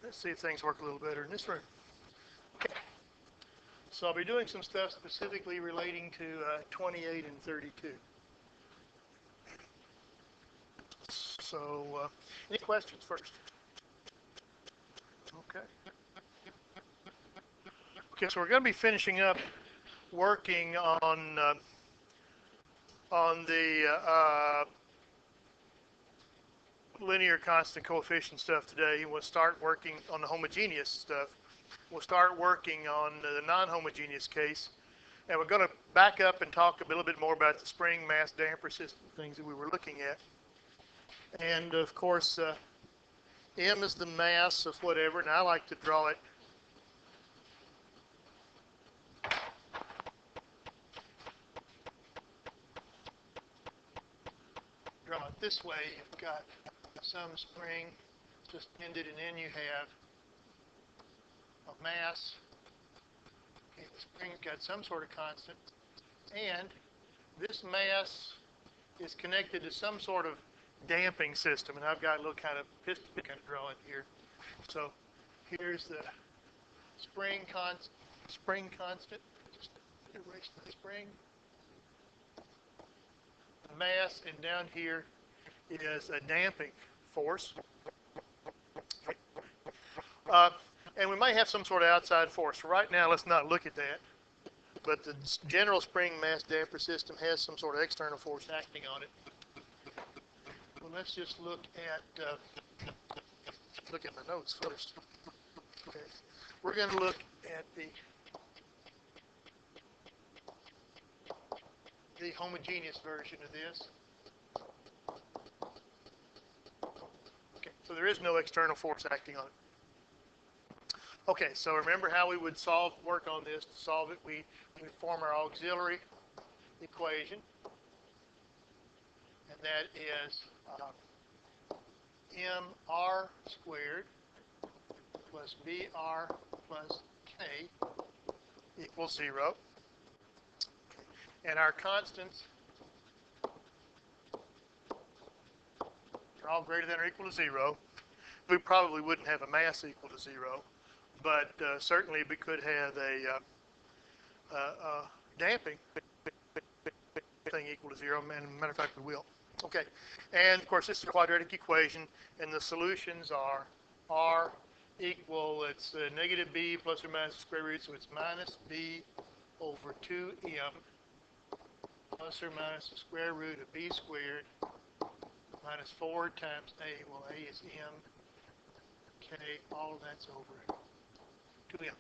Let's see if things work a little better in this room. Okay. So I'll be doing some stuff specifically relating to 28 and 32. So, any questions first? Okay. Okay, so we're going to be finishing up working on the linear constant coefficient stuff today. We'll start working on the homogeneous stuff. We'll start working on the non-homogeneous case, and we're going to back up and talk a little bit more about the spring mass damper system things that we were looking at. And of course, M is the mass of whatever, and I like to draw it this way. You've got some spring suspended, and then you have a mass. Okay, the spring's got some sort of constant, and this mass is connected to some sort of damping system, and I've got a little kind of piston kind of drawing here. So here's the spring constant. Just erase the spring. The mass, and down here is a damping force. And we may have some sort of outside force. Right now, let's not look at that. But the general spring mass damper system has some sort of external force acting on it. Well, let's just look at my notes first. Okay, we're going to look at the homogeneous version of this. Okay, so there is no external force acting on it. Okay, so remember how we would work on this. To solve it, we form our auxiliary equation, and that is mr squared plus br plus k equals 0. And our constants are all greater than or equal to 0. We probably wouldn't have a mass equal to 0, but certainly we could have a damping thing equal to 0. And matter of fact, we will. Okay, and of course this is a quadratic equation, and the solutions are r equal, it's negative b plus or minus the square root, so it's minus b over 2m plus or minus the square root of b squared minus 4 times a. Well, a is m, k, all of that's over 2m.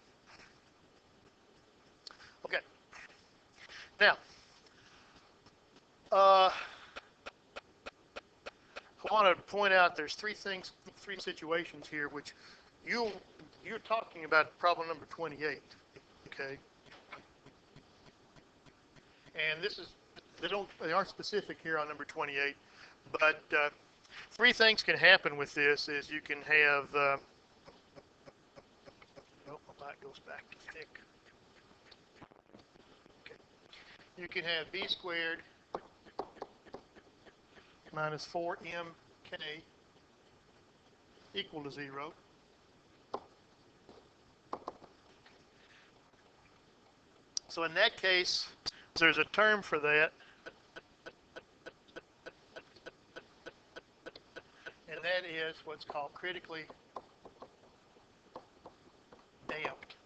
Okay. Now, I want to point out there's three situations here which you're talking about problem number 28. Okay. And this is they aren't specific here on number 28, but three things can happen with this. Is you can have oh, my light goes back to thick. Okay. You can have b squared minus 4mk equal to 0. So in that case, there's a term for that, and that is what's called critically damped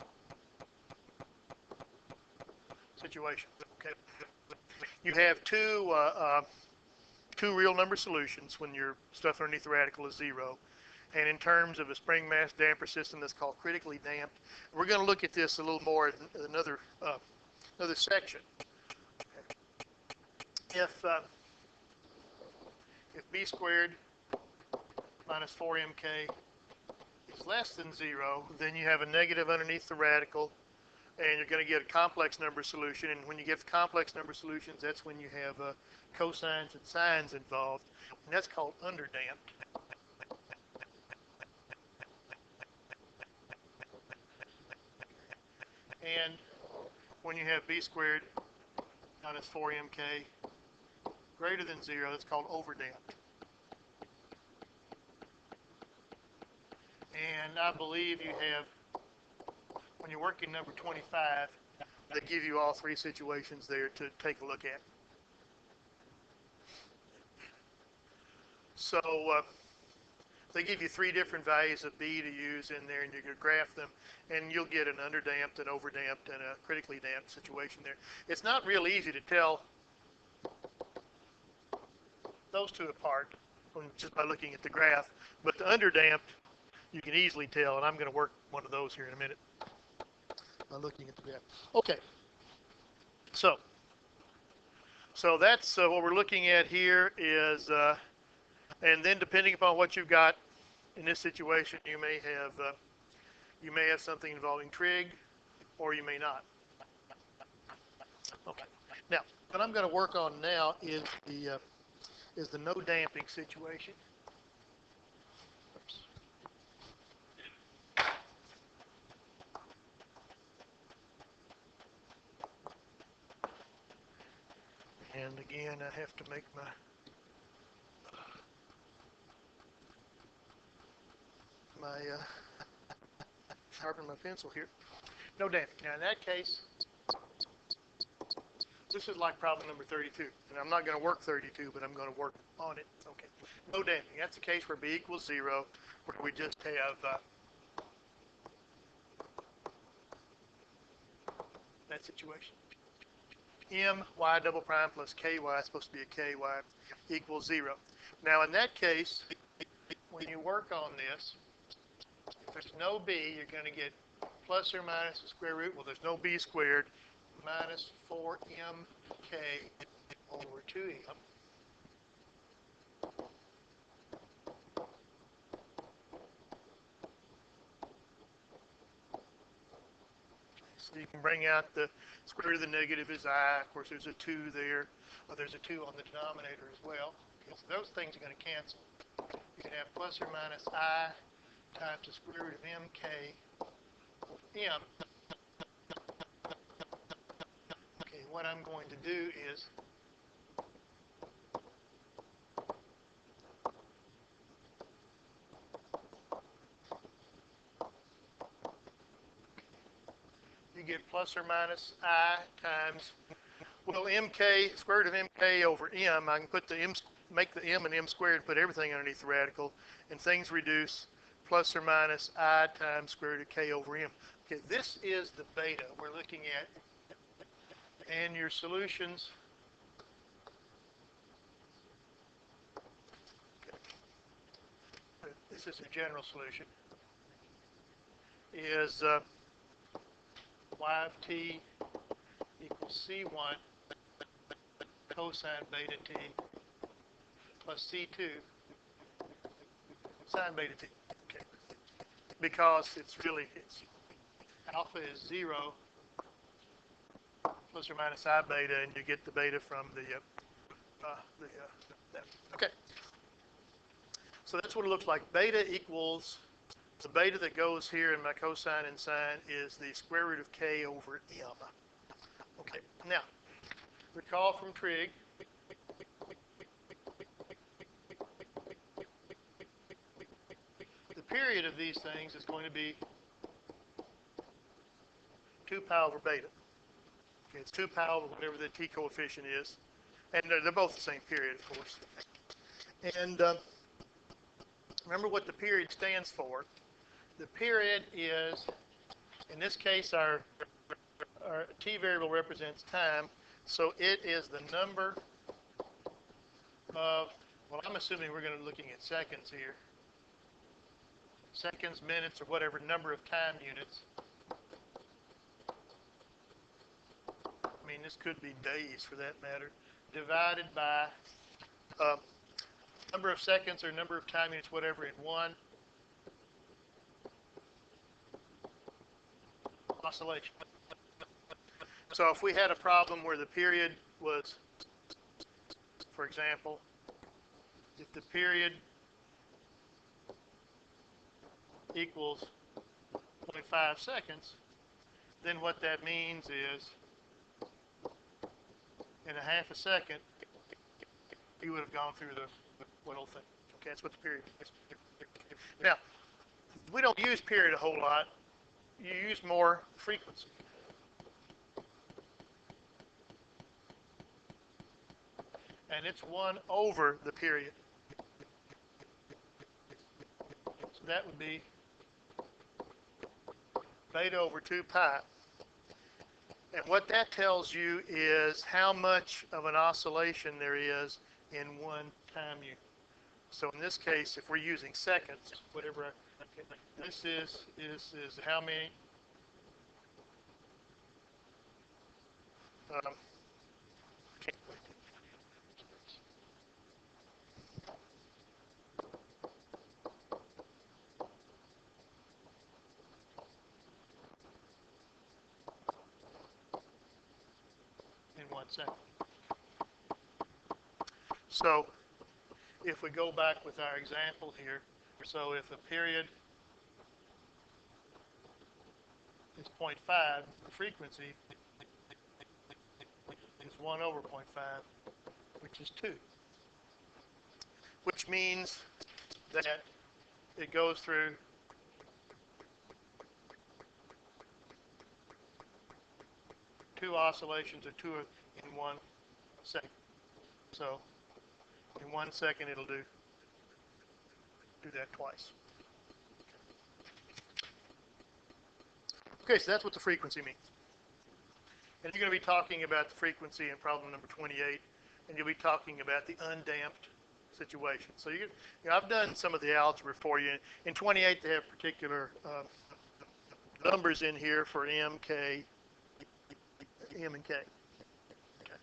situation. Okay, you have two real number solutions when your stuff underneath the radical is 0, and in terms of a spring mass damper system, that's called critically damped. We're going to look at this a little more in another section. If b squared minus 4mk is less than 0, then you have a negative underneath the radical, and you're going to get a complex number solution. And when you get complex number solutions, that's when you have cosines and sines involved, and that's called underdamped. And when you have b squared minus 4mk greater than 0, that's called overdamped. And I believe you have, when you're working number 25, they give you all three situations there to take a look at. So they give you three different values of B to use in there, and you can graph them, and you'll get an underdamped, an overdamped, and a critically damped situation there. It's not real easy to tell those two apart just by looking at the graph, but the underdamped you can easily tell, and I'm going to work one of those here in a minute by looking at the graph. Okay, so that's what we're looking at here is, and then depending upon what you've got in this situation, you may have something involving trig, or you may not. Okay, now what I'm going to work on now is the no damping situation. Oops. And again, I have to make sharpen my pencil here. No damping. Now in that case, this is like problem number 32, and I'm not going to work 32, but I'm going to work on it. Okay. No damping. That's the case where B equals 0, where we just have that situation. My double prime plus ky is supposed to be a ky equals 0. Now in that case, when you work on this, if there's no b, you're going to get plus or minus the square root. Well, there's no b squared minus 4mk over 2m. So you can bring out the square root of the negative is I. Of course, there's a 2 there. Well, there's a 2 on the denominator as well. Okay, so those things are going to cancel. You can have plus or minus I times the square root of mk over m. Okay, what I'm going to do is you get plus or minus I times, well, mk, square root of mk over m. I can put the m, make the m and m squared, put everything underneath the radical, and things reduce. Plus or minus I times square root of k over m. Okay, this is the beta we're looking at. And your solutions, okay, this is a general solution, is y of t equals c1 cosine beta t plus c2 sine beta t. Okay, because it's alpha is 0 plus or minus I beta, and you get the beta from that. Okay. So that's what it looks like. Beta equals, the beta that goes here in my cosine and sine is the square root of k over m. Okay. Now, recall from trig, the period of these things is going to be 2 pi over beta. Okay, it's 2 pi over whatever the t coefficient is. And they're both the same period, of course. And remember what the period stands for. The period is, in this case, our t variable represents time. So it is the number of, well, I'm assuming we're going to be looking at seconds here. Seconds, minutes, or whatever number of time units. I mean, this could be days for that matter, divided by number of seconds or number of time units, whatever, in 1 oscillation. So if we had a problem where the period was, for example, if the period equals 0.5 seconds, then what that means is in a half a second, you would have gone through the whole thing. Okay, that's what the period is. Now, We don't use period a whole lot. You use more frequency. And it's 1 over the period. So that would be beta over 2 pi. And what that tells you is how much of an oscillation there is in one time unit. So in this case, if we're using seconds, whatever, this is how many? Um, in 1 second. So if we go back with our example here, so if a period is 0.5, the frequency is 1 over 0.5, which is 2. Which means that it goes through two oscillations or two in 1 second. So in 1 second it'll do that twice. Okay, so that's what the frequency means. And you're going to be talking about the frequency in problem number 28, and you'll be talking about the undamped situation. So I've done some of the algebra for you. In 28, they have particular numbers in here for M, K, M and K. Okay.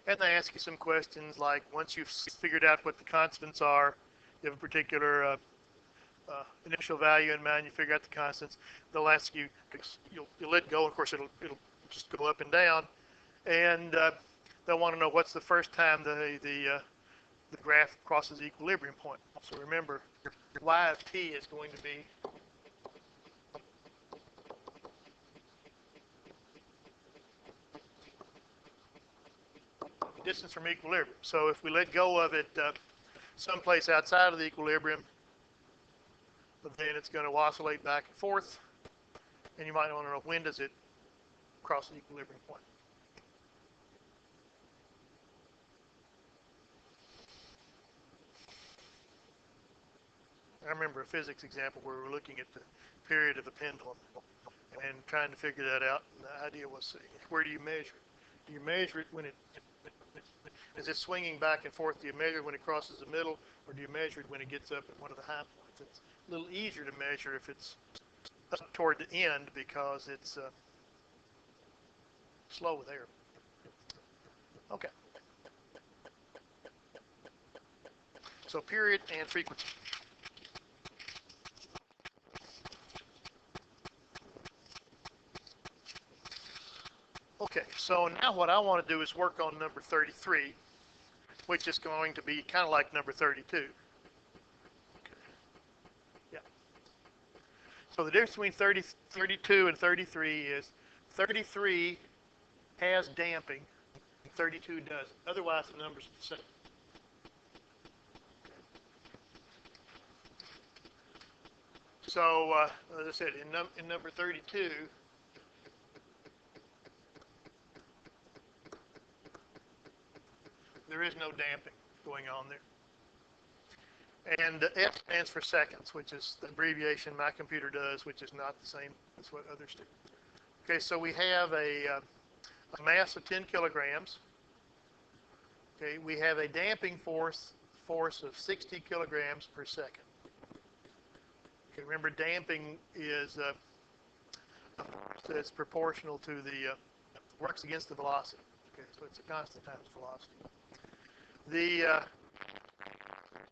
And they ask you some questions like, once you've figured out what the constants are, you have a particular initial value in mind, you figure out the constants, they'll ask you, you'll let go, of course it'll just go up and down, and they'll want to know what's the first time the graph crosses the equilibrium point. So remember, y of t is going to be distance from equilibrium. So if we let go of it someplace outside of the equilibrium, then it's going to oscillate back and forth, and you might want to know when does it cross the equilibrium point. I remember a physics example where we were looking at the period of a pendulum and trying to figure that out. And the idea was, where do you measure it? Do you measure it when is it swinging back and forth? Do you measure it when it crosses the middle, or do you measure it when it gets up at one of the high points? It's a little easier to measure if it's up toward the end because it's slow there. Okay. So period and frequency. Okay, so now what I want to do is work on number 33, which is going to be kind of like number 32. Okay. Yeah. So the difference between 32 and 33 is 33 has damping, and 32 doesn't. Otherwise, the numbers are the same. So, as I said, in number 32, there is no damping going on there. And F stands for seconds, which is the abbreviation my computer does, which is not the same as what others do. Okay, so we have a mass of 10 kilograms. Okay, we have a damping force of 60 kilograms per second. Okay, remember, damping is a force that's proportional to the works against the velocity. Okay, so it's a constant times velocity. The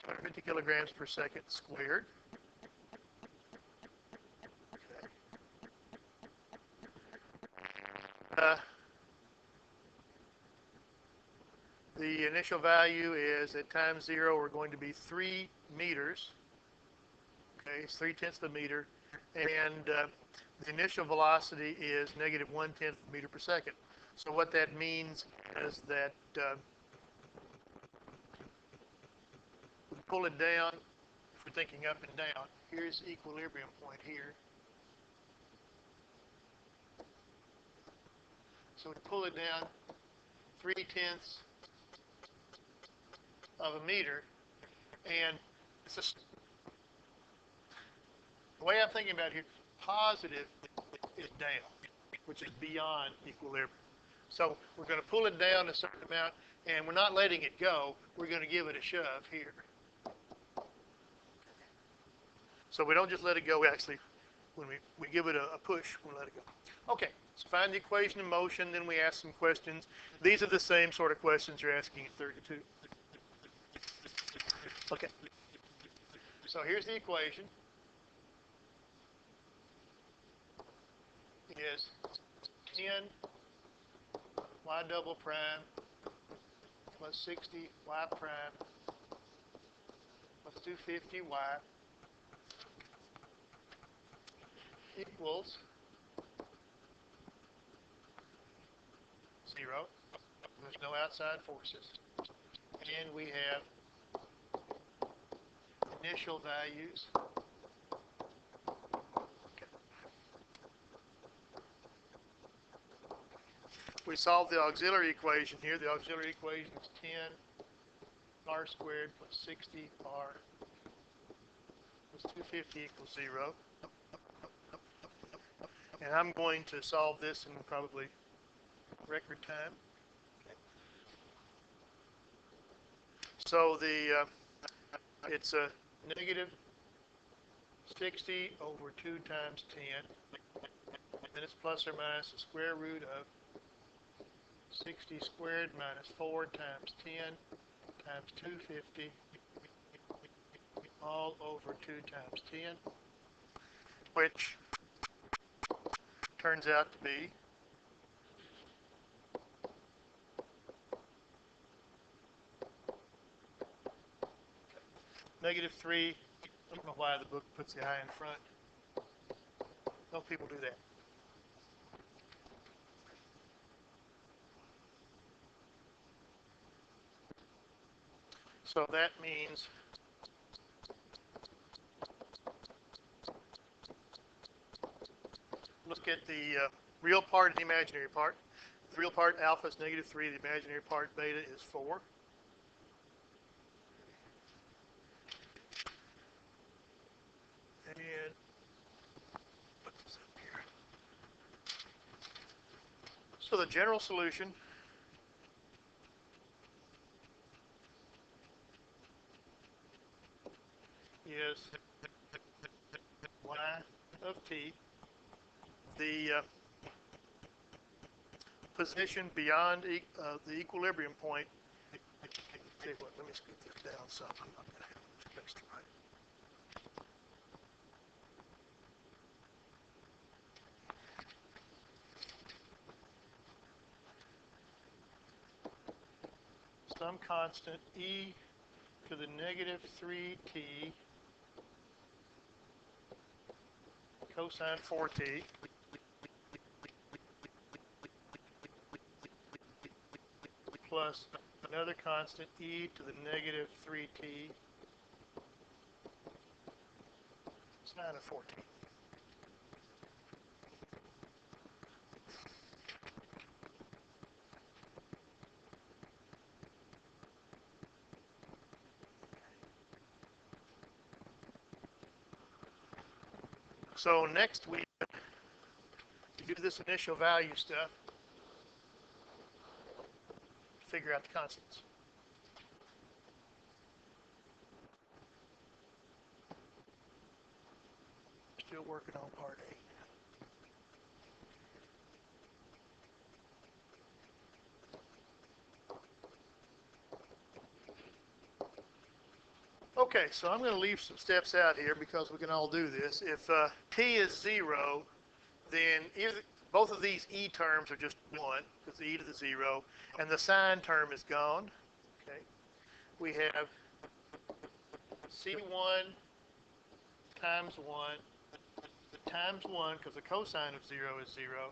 250 kilograms per second squared. Okay. The initial value is at time 0, we're going to be 3 meters. Okay, it's 3/10 of a meter. And the initial velocity is negative 1/10 meter per second. So what that means is that pull it down, if we're thinking up and down, here's the equilibrium point here. So we pull it down 3/10 of a meter, and it's just, the way I'm thinking about it here, positive is down, which is beyond equilibrium. So we're going to pull it down a certain amount, and we're not letting it go. We're going to give it a shove here. So we don't just let it go. Actually, when we give it a push, we let it go. Okay, so find the equation of motion, then we ask some questions. These are the same sort of questions you're asking at 32. Okay, so here's the equation. It is 10 y double prime plus 60 y prime plus 250 y equals 0. There's no outside forces. And we have initial values. Okay. We solve the auxiliary equation here. The auxiliary equation is 10 r squared plus 60 r plus 250 equals 0. And I'm going to solve this in probably record time. Okay. So it's a negative 60 over 2 times 10. Then it's plus or minus the square root of 60 squared minus 4 times 10 times 250 all over 2 times 10, which turns out to be negative 3. I don't know why the book puts the I in front. Most people do that. So that means look at the real part and the imaginary part. The real part, alpha, is negative 3. The imaginary part, beta, is 4. And put this up here. So the general solution is y of t. The position beyond the equilibrium point. Tell you what, let me scoot this down some. I'm not going to have space to write. Some constant e to the negative 3t cosine 4t plus another constant e to the negative 3t sine of 4t. So next week, to do this initial value stuff, figure out the constants. Still working on part 8. Okay, so I'm going to leave some steps out here because we can all do this. If t is 0, then both of these e terms are just 1, because e to the 0, and the sine term is gone. Okay, we have c1 times 1 times 1, because the cosine of 0 is 0.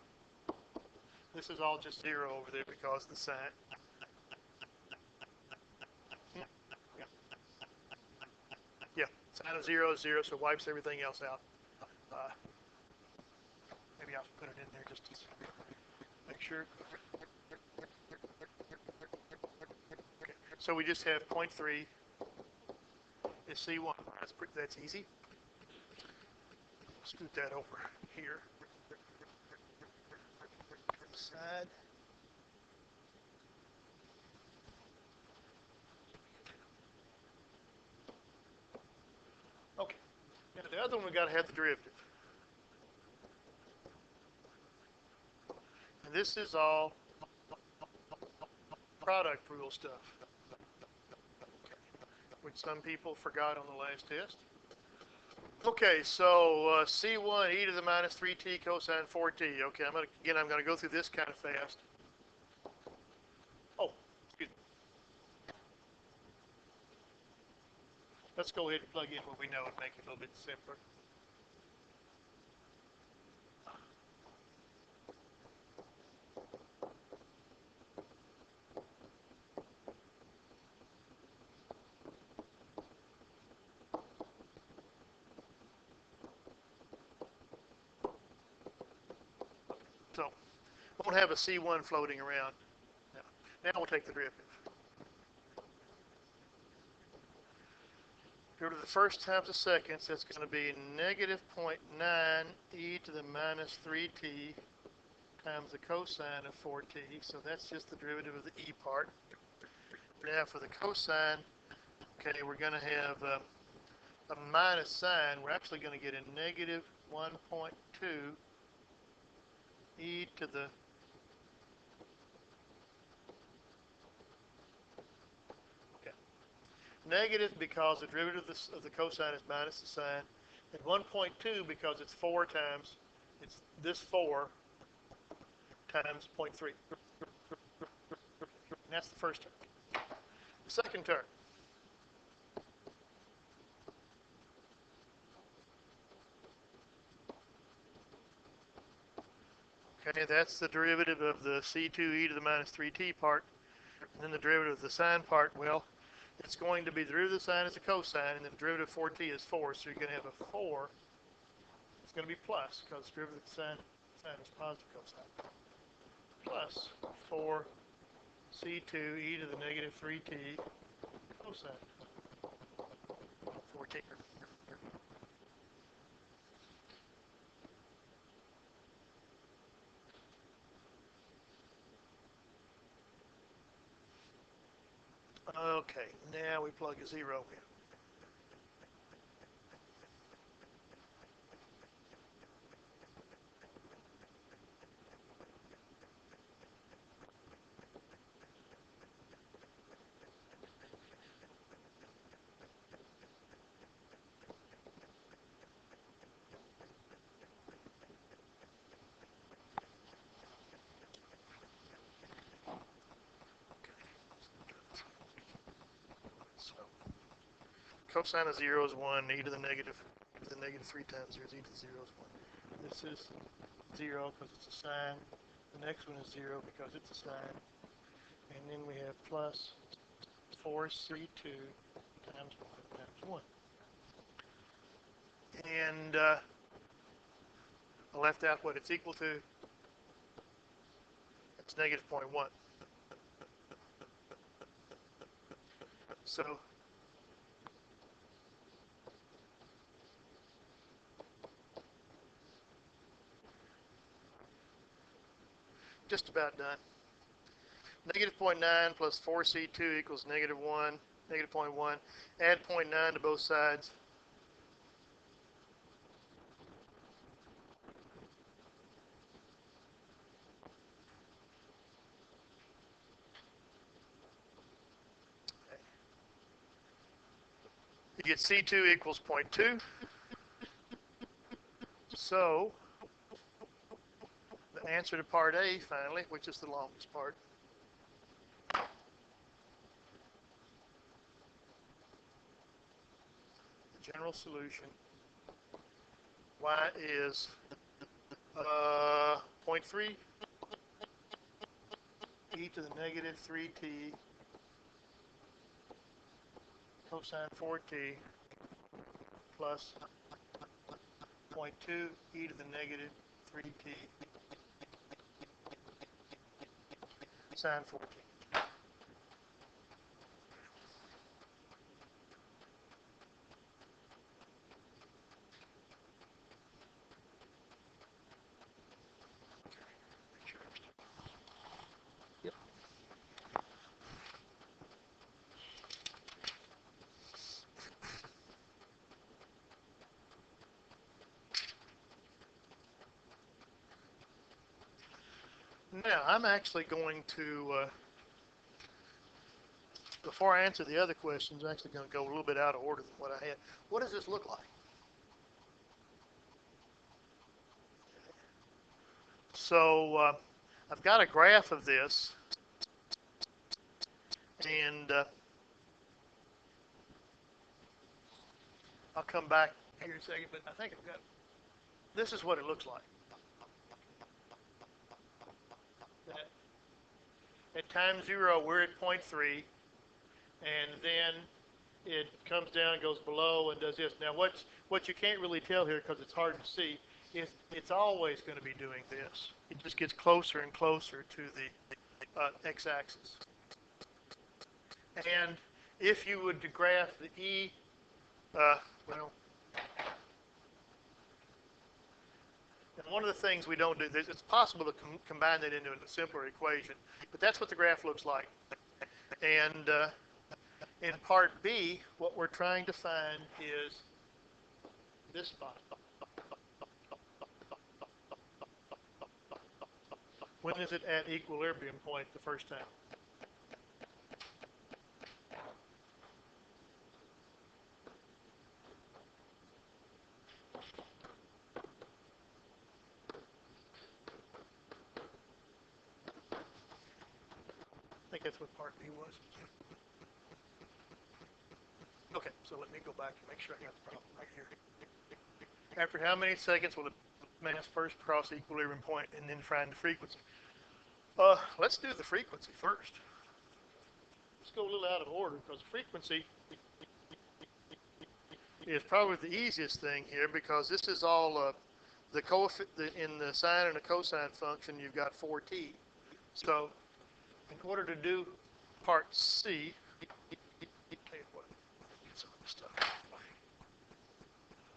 This is all just 0 over there because of the sine. Sine of 0 is 0, so it wipes everything else out. Maybe I'll put it in there just to make sure. Okay. So we just have 0.3 is C1. That's easy. Scoot that over here. Side. Okay. Now the other one we got to have the derivative. And this is all product rule stuff, which some people forgot on the last test. Okay, so C1 e to the minus 3t cosine 4t. Okay, I'm going to go through this kind of fast. Oh, excuse me. Let's go ahead and plug in what we know and make it a little bit simpler. So, I won't have a C1 floating around. Now we'll take the derivative. Derivative of the first times the seconds, that's going to be negative 0.9 e to the minus 3t times the cosine of 4t. So that's just the derivative of the e part. Now for the cosine, okay, we're going to have a minus sign. We're actually going to get a negative 1.2 e to the negative because the derivative of the cosine is minus the sine, and 1.2 because it's 4 times, it's this 4 times 0.3. And that's the first term. The second term. Okay, that's the derivative of the C2 e to the minus 3t part. And then the derivative of the sine part, well, it's going to be the derivative of the sine is a cosine, and then the derivative of 4t is 4, so you're going to have a 4. It's going to be plus, because the derivative of the sine is positive cosine. Plus 4 C2 e to the negative 3t cosine 4t. Okay, now we plug a 0 in. Cosine of 0 is 1, e to the negative 3 times 0 is e to the 0 is 1. This is 0 because it's a sine. The next one is 0 because it's a sine. And then we have plus 4c2 times 1 times 1. And I left out what it's equal to. It's negative 0.1. So just about done. Negative 0.9 plus 4c2 equals negative 1, negative 0.1. Add 0.9 to both sides. You get C2 equals 0.2. So the answer to part A, finally, which is the longest part, the general solution, y is 0.3 e to the negative 3t cosine 4t plus 0.2 e to the negative 3t sine 4t. Yep. Now, I'm actually going to, before I answer the other questions, I'm actually going to go a little bit out of order than what I had. What does this look like? So I've got a graph of this, and I'll come back here in a second, but I think I've got, this is what it looks like. At time 0, we're at 0.3, and then it comes down, goes below, and does this. Now, what you can't really tell here because it's hard to see is it's always going to be doing this. It just gets closer and closer to the x-axis. And if you would graph the E, well, and one of the things we don't do, it's possible to combine that into a simpler equation, but that's what the graph looks like. And in part B, what we're trying to find is this spot. When is it at equilibrium point the first time? I think that's what part B was. Okay, so let me go back and make sure I got the problem right here. After how many seconds will the mass first cross equilibrium point and then find the frequency? Let's do the frequency first. Let's go a little out of order because frequency is probably the easiest thing here because this is all the coefficient in the sine and the cosine function. You've got 4t. So in order to do part C, tell you what, get some of this stuff out of the way.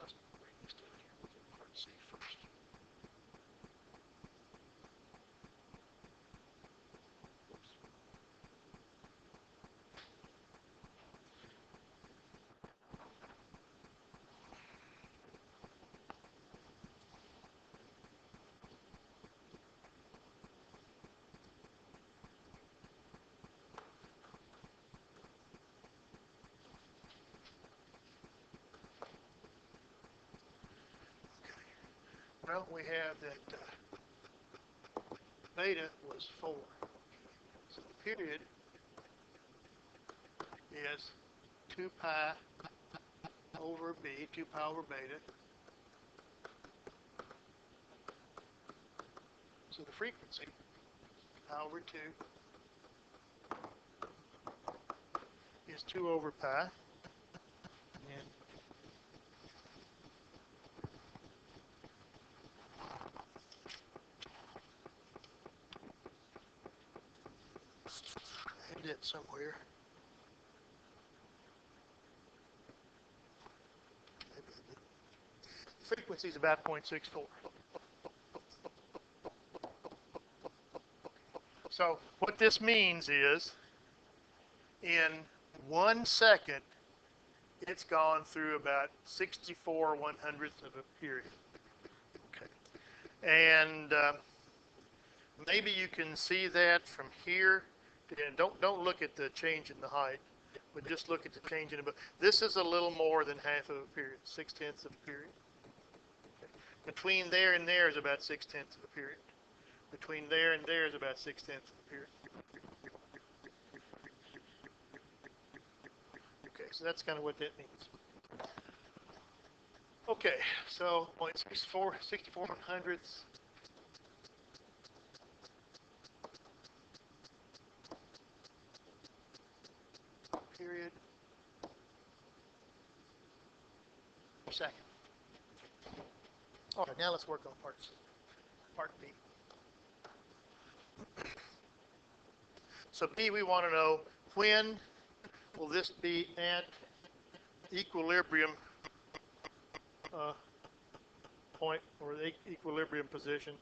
Let's bring this down here. We'll do part C first. Well, we have that beta was 4. So the period is 2 pi over b, 2 pi over beta. So the frequency, pi over 2, is 2 over pi. And I had that somewhere. Frequency is about 0.64. So what this means is in 1 second, it's gone through about 64 100ths of a period. Okay. And maybe you can see that from here. And don't look at the change in the height, but just look at the change in the. This is a little more than half of a period, 6/10 of a period. Okay. Between there and there is about 6/10 of a period. Between there and there is about 6/10 of a period. Okay, so that's kind of what that means. Okay, so 0.64, 64 100ths. Period. second. All right, now let's work on part B. So B, we want to know when will this be at equilibrium point or the equilibrium position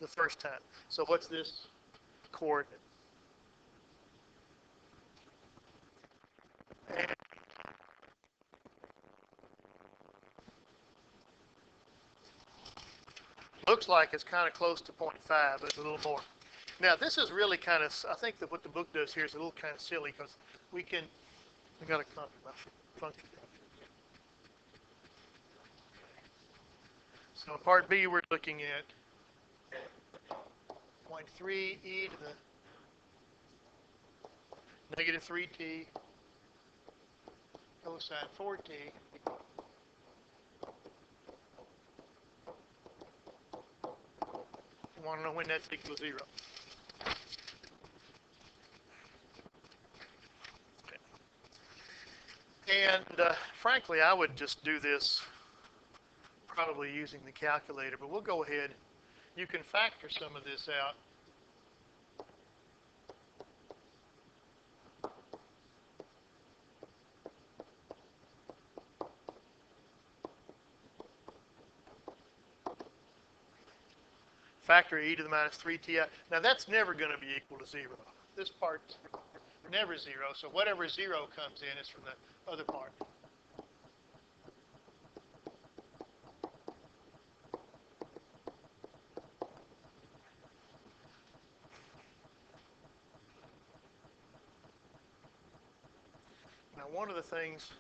the first time. So what's this coordinate? And looks like it's kind of close to 0.5, but it's a little more. Now this is really kind of, I think that what the book does here is a little kind of silly because we got to copy my function. So part B, we're looking at 0.3 e to the negative 3t cosine 4t you want to know when that's equal to 0. Okay. And frankly, I would just do this probably using the calculator, but we'll go ahead. You can factor some of this out. Factor e to the minus 3t out. Now that's never going to be equal to 0. This part's never 0, so whatever 0 comes in is from the other part. Now one of the things,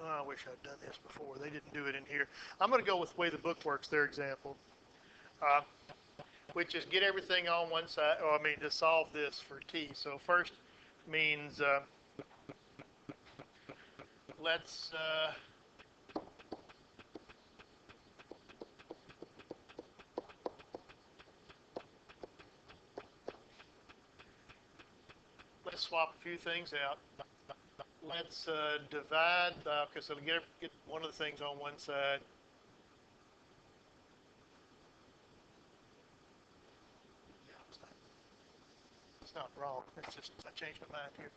I wish I'd done this before. They didn't do it in here. I'm going to go with the way the book works, their example, which is get everything on one side, to solve this for t. So first means let's swap a few things out. Let's divide, okay, so get one of the things on one side. It's not wrong, it's just I changed my mind here.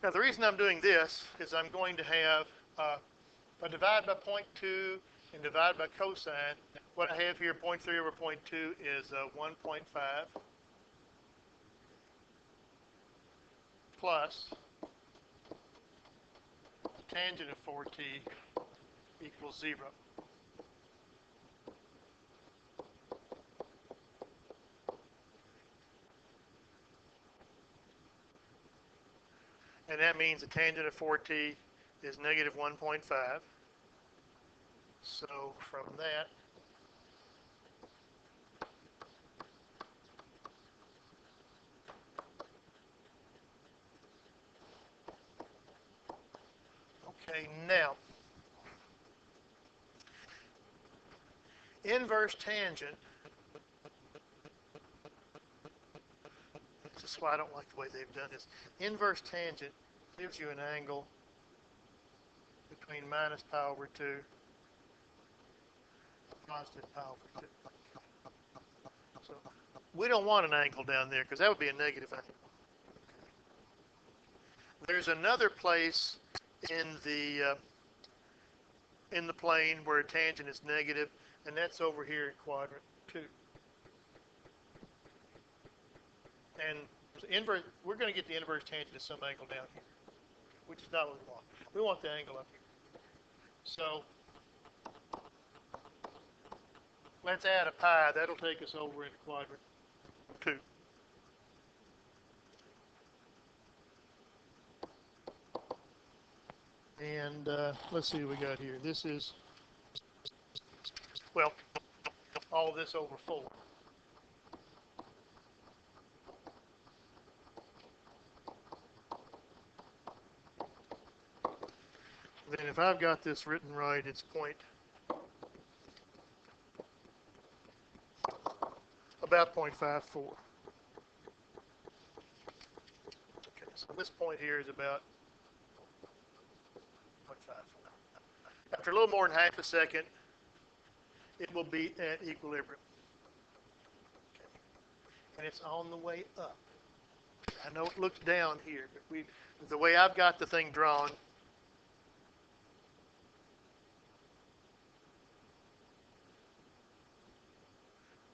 Now the reason I'm doing this is I'm going to have, if I divide by 0.2 and divide by cosine, what I have here, 0.3 over 0.2 is 1.5 plus the tangent of 4t equals 0. And that means the tangent of 4t is negative 1.5. So from that, okay, now, inverse tangent, this is why I don't like the way they've done this. Inverse tangent gives you an angle between minus pi over 2 and positive pi over 2. So we don't want an angle down there because that would be a negative angle. There's another place in the plane where a tangent is negative, and that's over here in quadrant 2. And inverse, we're going to get the inverse tangent at some angle down here, which is not what we want. We want the angle up here. So let's add a pi. That'll take us over into quadrant 2. And let's see what we got here. This is, well, all this over 4. then if I've got this written right, it's about 0.54. Okay, so this point here is about 0.54. After a little more than half a second, it will be at equilibrium. Okay. And it's on the way up. I know it looks down here, but the way I've got the thing drawn,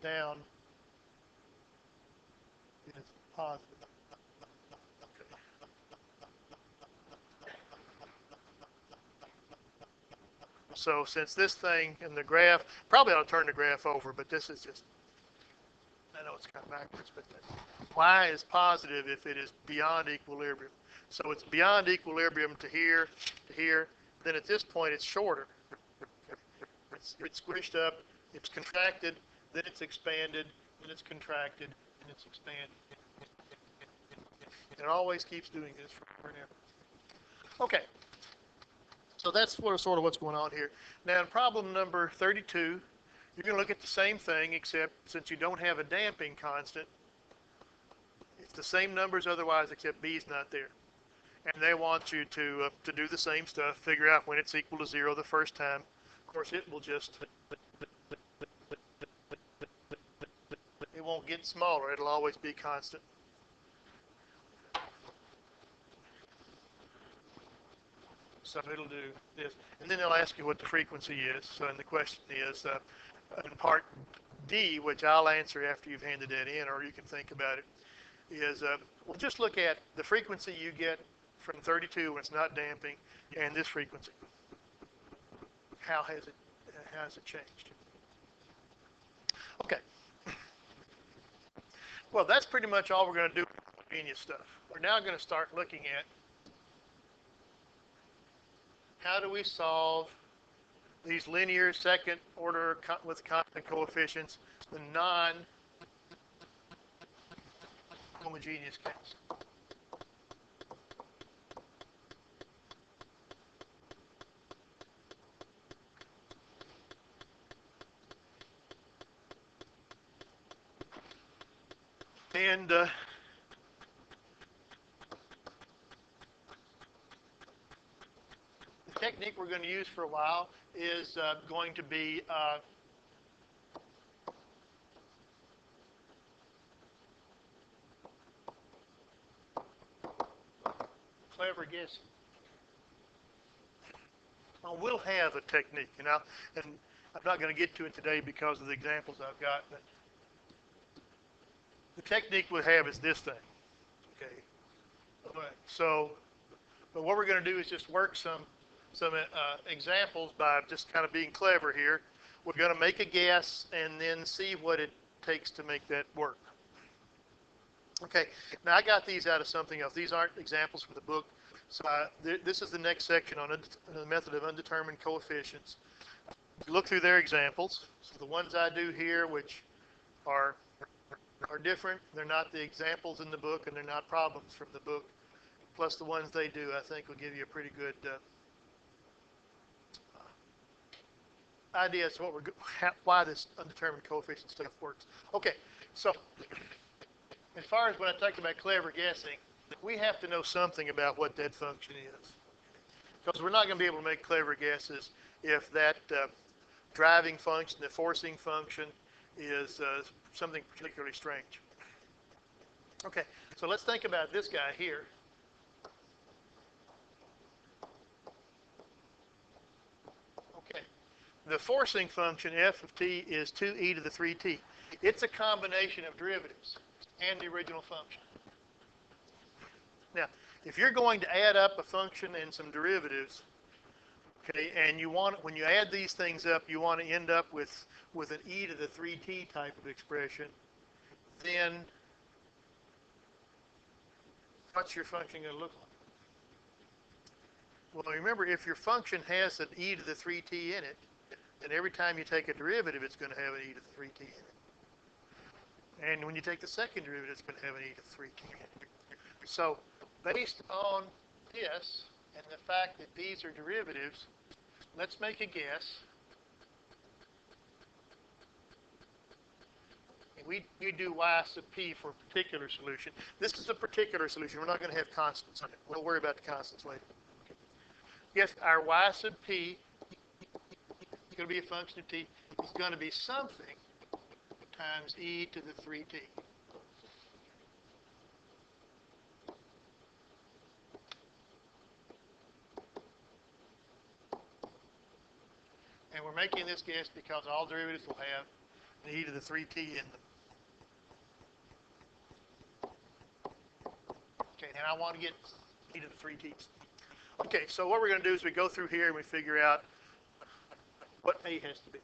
down is positive. So since this thing in the graph, probably I'll turn the graph over, but this is just, I know it's kind of backwards, but y is positive if it is beyond equilibrium. So it's beyond equilibrium to here, then at this point it's shorter. It's squished up, it's contracted, then it's expanded, then it's contracted, and it's expanded. It always keeps doing this forever. Okay, so that's sort of what's going on here. Now in problem number 32, you're going to look at the same thing, except since you don't have a damping constant, it's the same numbers otherwise, except B is not there. And they want you to do the same stuff, figure out when it's equal to 0 the first time. Of course, it will just, it won't get smaller. It'll always be constant. So it'll do this. And then they'll ask you what the frequency is. So and the question is, in part D, which I'll answer after you've handed that in, or you can think about it, is we'll just look at the frequency you get from 32 when it's not damping, and this frequency. How has it changed? Okay. Well, that's pretty much all we're going to do with homogeneous stuff. We're now going to start looking at how do we solve these linear second order with constant coefficients, the non-homogeneous case. And the technique we're going to use for a while is going to be clever guessing. Well, we'll have a technique, and I'm not going to get to it today because of the examples I've got, but the technique we'll have is this thing. Okay. So, but what we're going to do is just work some examples by just kind of being clever here. We're going to make a guess and then see what it takes to make that work. Okay, now I got these out of something else. These aren't examples from the book. So this is the next section on the method of undetermined coefficients. Look through their examples. So the ones I do here, which are different, they're not the examples in the book, and they're not problems from the book. Plus the ones they do, I think, will give you a pretty good idea as to why this undetermined coefficient stuff works. Okay, so as far as when I talk about clever guessing, we have to know something about what that function is, because we're not going to be able to make clever guesses if that driving function, the forcing function, is something particularly strange. Okay, so let's think about this guy here. Okay, the forcing function f of t is 2e to the 3t. It's a combination of derivatives and the original function. Now, if you're going to add up a function and some derivatives, okay, and you want, when you add these things up, you want to end up with an e to the 3t type of expression, then what's your function going to look like? Well, remember, if your function has an e to the 3t in it, then every time you take a derivative, it's going to have an e to the 3t in it. And when you take the second derivative, it's going to have an e to the 3t in it. So based on this, and the fact that these are derivatives, let's make a guess. We do y sub p for a particular solution. This is a particular solution. We're not going to have constants in it. We'll worry about the constants later. Okay. Yes, our y sub p is going to be a function of t. It's going to be something times e to the 3t. And we're making this guess because all derivatives will have an e to the 3t in them. Okay, and I want to get e to the 3t's. Okay, so what we're going to do is we go through here and we figure out what a has to be.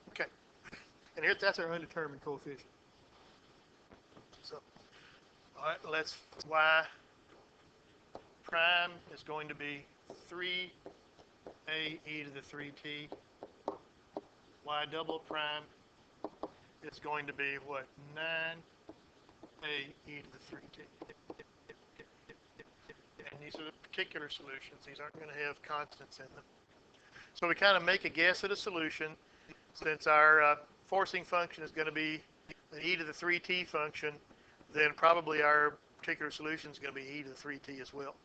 Okay, and here that's our undetermined coefficient. So, all right, let's y prime is going to be 3a e to the 3t. Y double prime is going to be what? 9a e to the 3t. And these are the particular solutions. These aren't going to have constants in them. So we kind of make a guess at a solution. Since our forcing function is going to be an e to the 3t function, then probably our particular solution is going to be e to the 3t as well.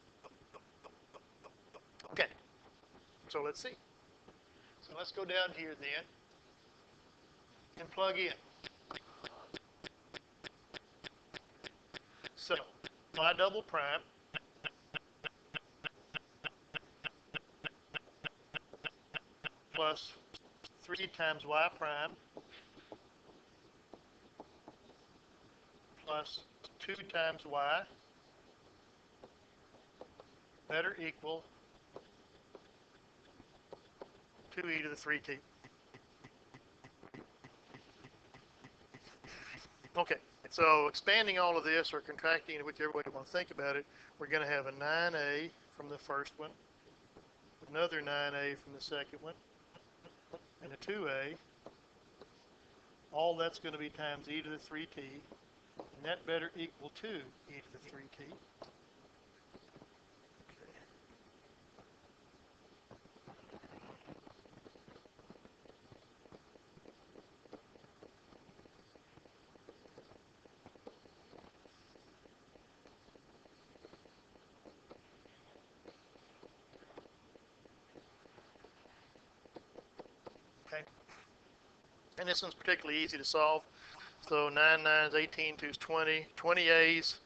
Okay, so let's see. So let's go down here then and plug in. So y double prime plus 3 times y prime plus 2 times y better equal 2e to the 3t. Okay, so expanding all of this or contracting it, whichever way you want to think about it, we're going to have a 9a from the first one, another 9a from the second one, and a 2a. All that's going to be times e to the 3t, and that better equal 2 e to the 3t. Okay. And this one's particularly easy to solve. So 9 9s, 18 2's 20. 20a's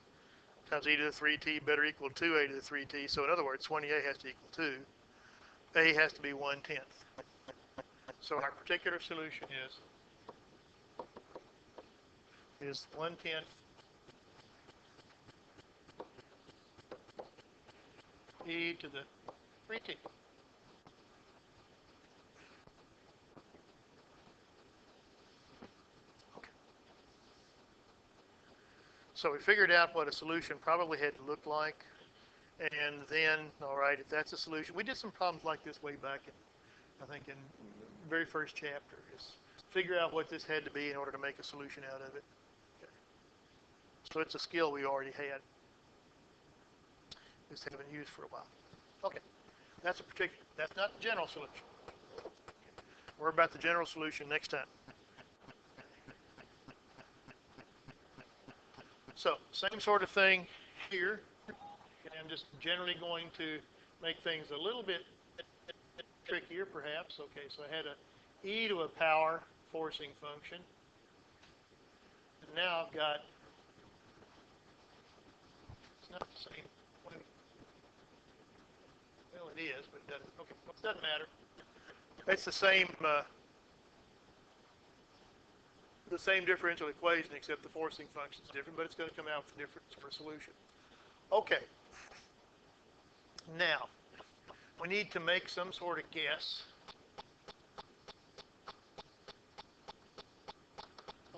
times e to the 3t better equal 2a to the 3t. So in other words, 20a has to equal 2. A has to be 1/10. So our particular solution is 1/10 e to the 3t. Okay. So we figured out what a solution probably had to look like. And then, all right, if that's a solution, we did some problems like this way back in, I think, in the very first chapter, is figure out what this had to be in order to make a solution out of it. Okay. So it's a skill we already had. Just haven't used for a while. Okay, that's a particular, that's not the general solution. We're about the general solution next time. So, same sort of thing here. Okay, I'm just generally going to make things a little bit trickier, perhaps. Okay, so I had a e to a power forcing function. And now I've got, it's not the same. Well, it is, but it doesn't. Okay, well, it doesn't matter. It's the same differential equation, except the forcing function is different, but it's going to come out with a different solution. Okay. Now, we need to make some sort of guess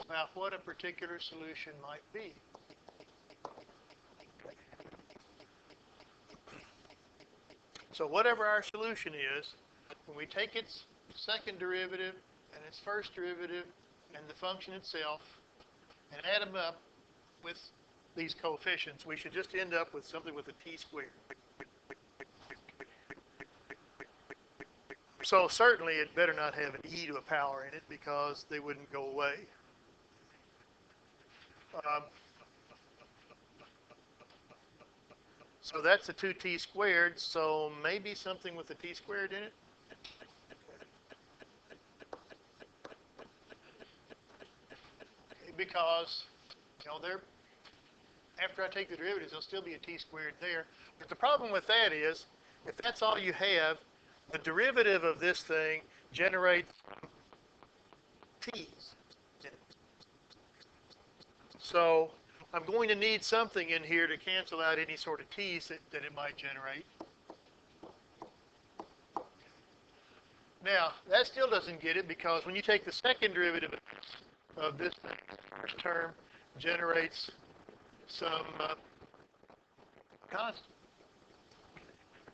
about what a particular solution might be. So whatever our solution is, when we take its second derivative and its first derivative and the function itself and add them up with these coefficients, we should just end up with something with a t squared. So certainly it better not have an e to a power in it because they wouldn't go away. So that's a 2t squared, so maybe something with a t squared in it. Because, after I take the derivatives, there'll still be a t squared there. But the problem with that is, if that's all you have, the derivative of this thing generates t's. So I'm going to need something in here to cancel out any sort of t's that it might generate. Now, that still doesn't get it because when you take the second derivative of this thing, the first term generates some constant.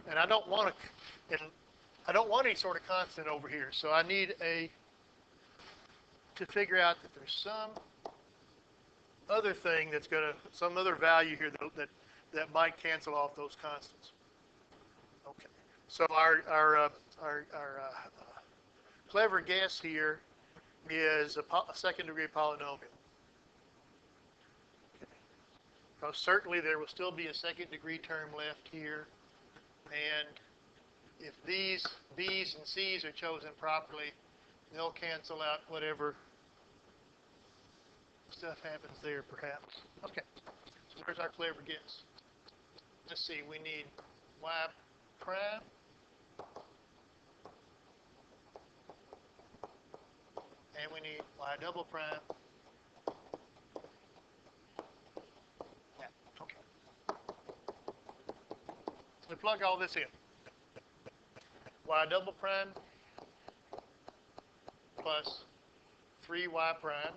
And I don't want any sort of constant over here. So I need to figure out that there's some other thing that's some other value here that might cancel off those constants. Okay. So our clever guess here is a second degree polynomial. Because certainly there will still be a second degree term left here. And if these B's and C's are chosen properly, they'll cancel out whatever stuff happens there, perhaps. Okay, so there's our clever guess. Let's see, we need y prime and we need y double prime. Yeah, okay. We plug all this in. Y double prime plus 3y prime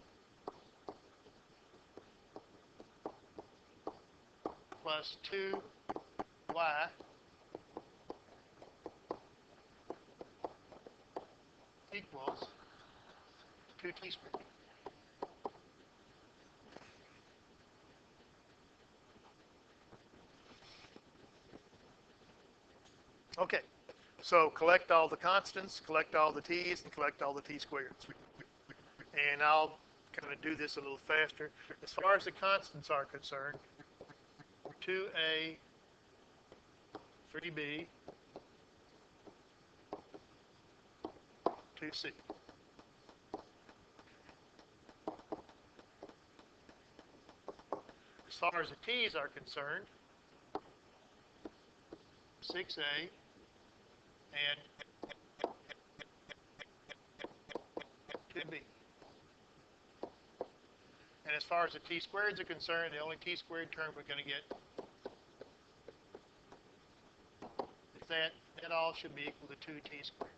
plus 2y equals 2t squared. Okay, so collect all the constants, collect all the t's, and collect all the t squareds. And I'll kind of do this a little faster. As far as the constants are concerned, 2a, 3b, 2c. As far as the t's are concerned, 6a and 2b. And as far as the t squareds are concerned, the only t squared term we're going to get is that all should be equal to 2t squared.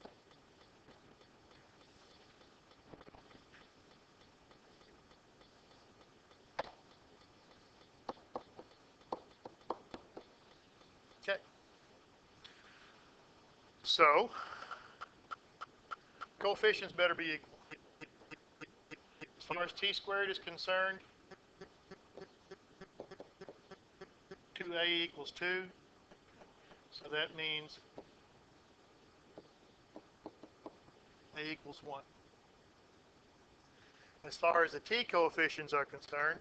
Okay. So, coefficients better be equal. As far as t squared is concerned, 2a equals 2. So that means a equals 1. As far as the t coefficients are concerned,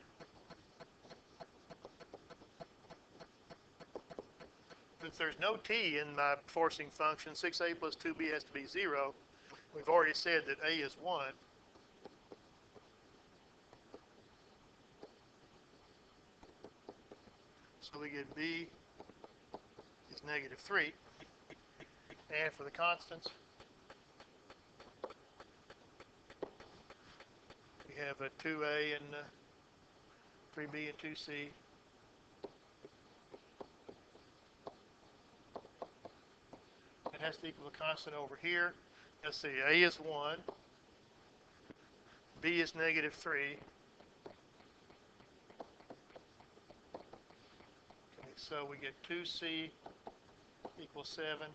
since there's no t in my forcing function, 6a plus 2b has to be 0. We've already said that a is 1. So we get b is negative 3. And for the constants, we have a 2a and 3b and 2c. It has to equal the constant over here. Let's see, a is 1, b is negative 3. Okay, so we get 2c equals 7.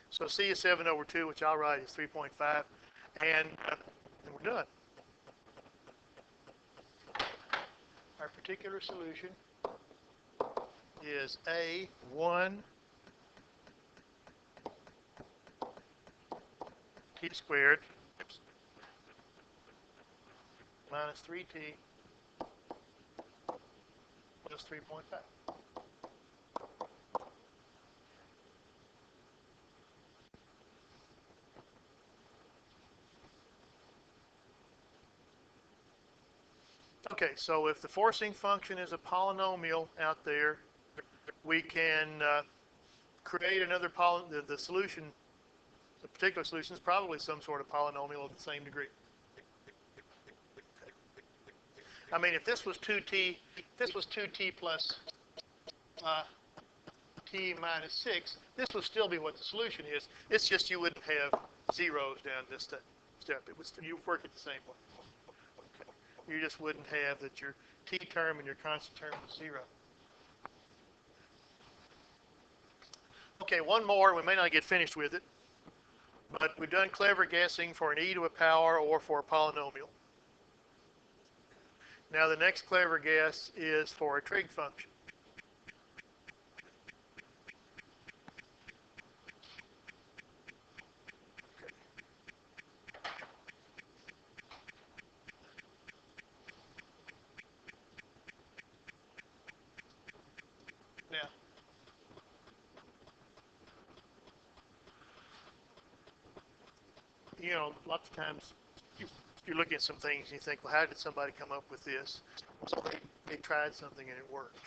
So C is 7 over 2, which I'll write is 3.5, and we're done. Our particular solution is A1 t squared minus 3t plus 3.5. Okay, so if the forcing function is a polynomial out there, we can create another the solution, the particular solution is probably some sort of polynomial of the same degree. I mean, if this was 2t, this was 2t plus t minus 6, this would still be what the solution is. It's just you wouldn't have zeros down this step. It would you work it the same way. Okay. You just wouldn't have that your t term and your constant term is 0. Okay, one more. We may not get finished with it, but we've done clever guessing for an e to a power or for a polynomial. Now the next clever guess is for a trig function. Now, you know, lots of times you're looking at some things and you think, well, how did somebody come up with this? So they tried something and it worked.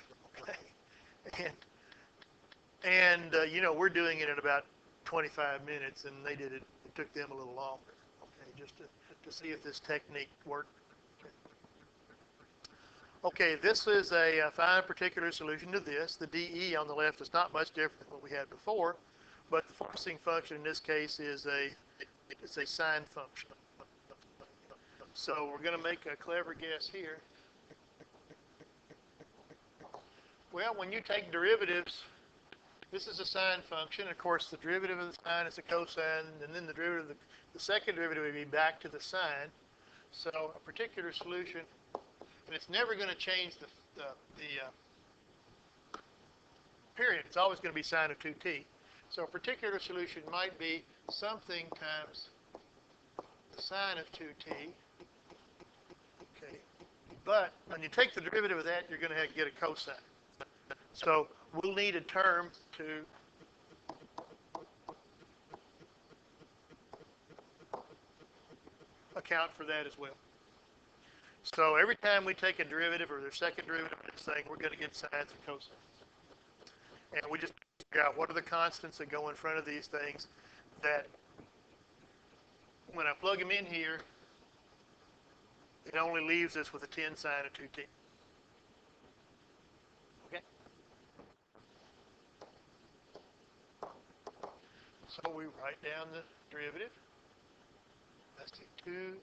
Okay. And you know, we're doing it in about 25 minutes, and they did it. It took them a little longer. Okay, just to see if this technique worked. Okay, this is a fine particular solution to this. The dE on the left is not much different than what we had before, but the forcing function in this case is it's a sine function. So we're going to make a clever guess here. Well, when you take derivatives, this is a sine function. Of course, the derivative of the sine is a cosine, and then the derivative of the second derivative would be back to the sine. So a particular solution, and it's never going to change the period. It's always going to be sine of 2t. So a particular solution might be something times the sine of 2t. Okay. But when you take the derivative of that, you're going to get a cosine. So we'll need a term to account for that as well. So every time we take a derivative or their second derivative of this thing, we're going to get sines and cosines. And we just figure out what are the constants that go in front of these things that when I plug them in here, it only leaves us with a 10 sine of 2t. Okay? So we write down the derivative. Let's do 2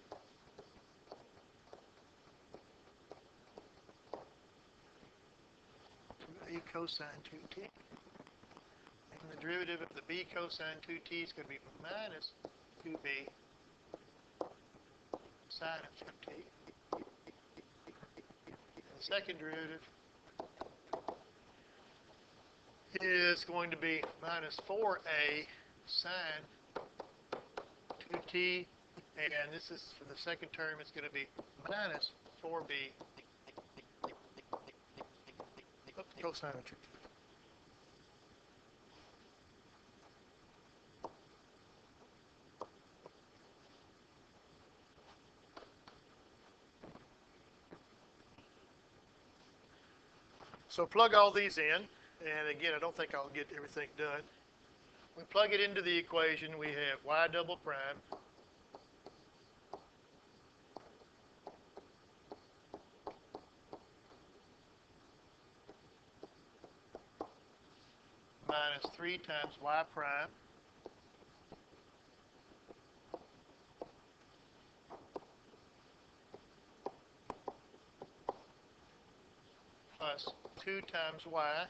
a cosine 2t. And the derivative of the b cosine 2t is going to be minus 2b sine of 2t. And the second derivative is going to be minus 4a sine 2t, and this is for the second term, it's going to be minus 4b cosine of 2t. So plug all these in, and again, I don't think I'll get everything done. We plug it into the equation, we have y double prime minus 3 times y prime plus 2 times y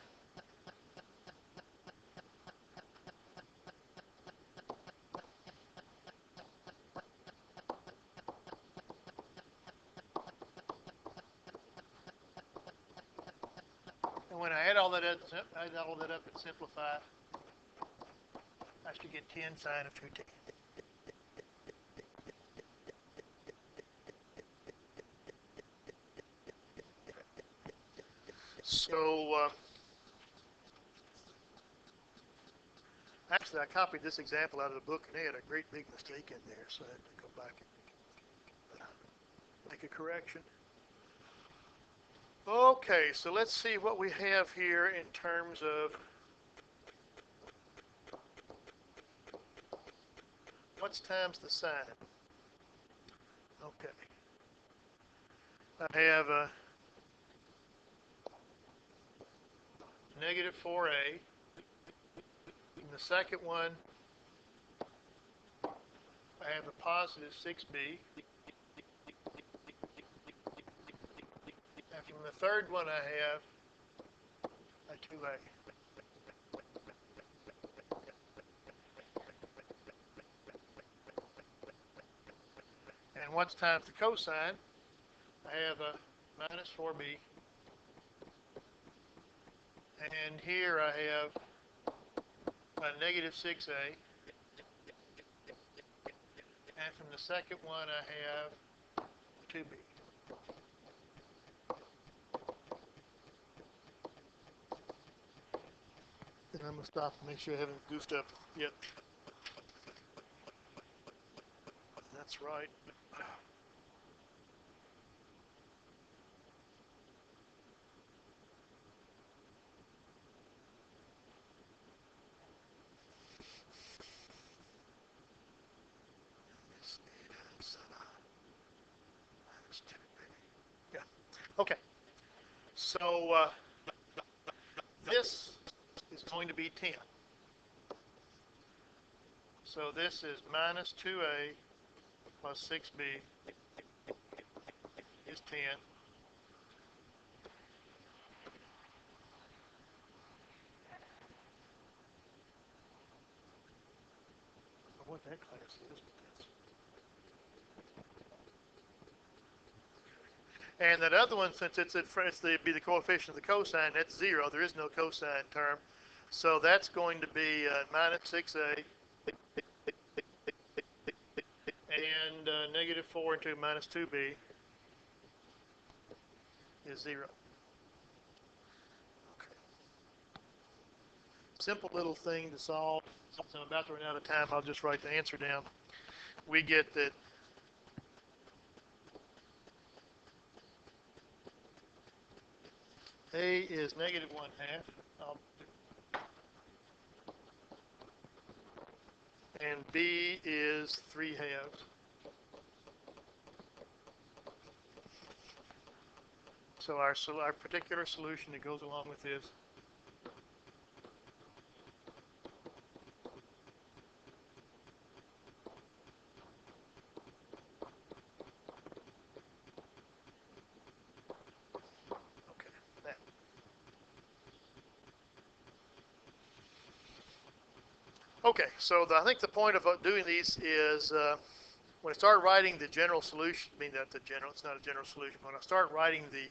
and when I add all that up and simplify, I should get 10 sine of 2t. So actually, I copied this example out of the book, and they had a great big mistake in there, so I had to go back and make a correction. Okay, so let's see what we have here in terms of what's times the sine. Okay. I have a negative 4a. In the second one, I have a positive 6b. And from the third one, I have a 2a. And what's times the cosine? I have a minus 4b. And here I have a negative 6a. And from the second one, I have 2b. And I'm going to stop and make sure I haven't goofed up yet. That's right. Yeah. Okay. So this is going to be 10. So this is minus 2a plus 6b is 10. I don't know what that class is, but that's... And that other one, since it's be the coefficient of the cosine, that's 0. There is no cosine term. So that's going to be minus 6a and negative 4 into minus 2b is 0. Okay. Simple little thing to solve. Since I'm about to run out of time, I'll just write the answer down. We get that a is negative 1/2. And b is 3/2. So our particular solution that goes along with this that. Okay, so I think the point of doing these is when I start writing the general solution, I mean that it's not a general solution. When I start writing the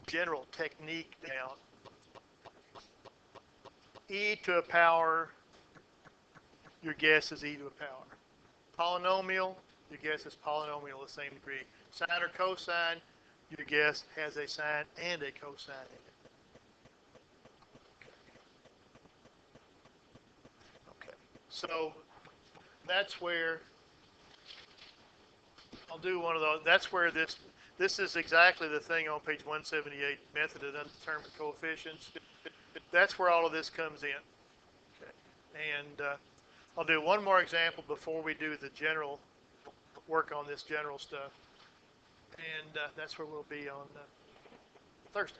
general technique down, e to a power, your guess is e to a power. Polynomial, your guess is polynomial of the same degree. Sine or cosine, your guess has a sine and a cosine in it. Okay, so that's where I'll do one of those. That's where this is exactly the thing on page 178, method of undetermined coefficients. That's where all of this comes in. Okay. And I'll do one more example before we do the general work on this general stuff. And that's where we'll be on Thursday.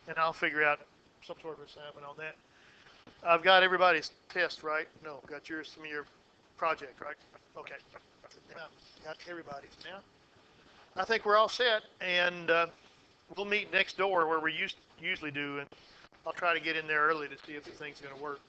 And I'll figure out some sort of assignment on that. I've got everybody's test, right? No, got yours, some of your project, right? Okay. Now, got everybody's now. I think we're all set. And we'll meet next door where we usually do, and I'll try to get in there early to see if the thing's going to work.